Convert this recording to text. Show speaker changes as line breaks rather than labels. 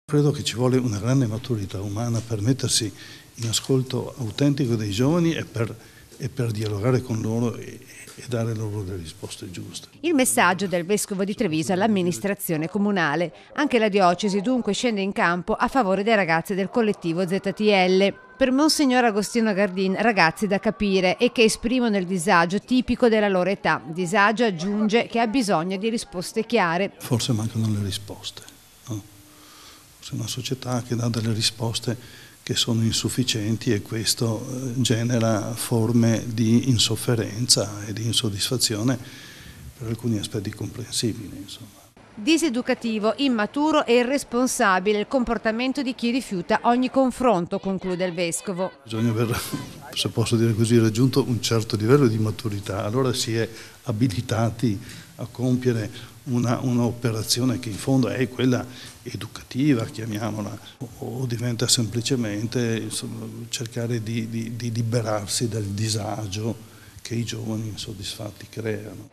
Credo che ci vuole una grande maturità umana per mettersi in ascolto autentico dei giovani e per dialogare con loro e dare loro le risposte giuste.
Il messaggio del Vescovo di Treviso all'amministrazione comunale. Anche la diocesi dunque scende in campo a favore dei ragazzi del collettivo ZTL. Per Monsignor Agostino Gardin, ragazzi da capire e che esprimono il disagio tipico della loro età. Disagio, aggiunge, che ha bisogno di risposte chiare.
Forse mancano le risposte, no? Forse è una società che dà delle risposte che sono insufficienti e questo genera forme di insofferenza e di insoddisfazione per alcuni aspetti comprensibili, insomma.
Diseducativo, immaturo e irresponsabile il comportamento di chi rifiuta ogni confronto, conclude il Vescovo.
Bisogna aver, se posso dire così, raggiunto un certo livello di maturità, allora si è abilitati a compiere un'operazione che in fondo è quella educativa, chiamiamola, o diventa semplicemente insomma, cercare di liberarsi dal disagio che i giovani insoddisfatti creano.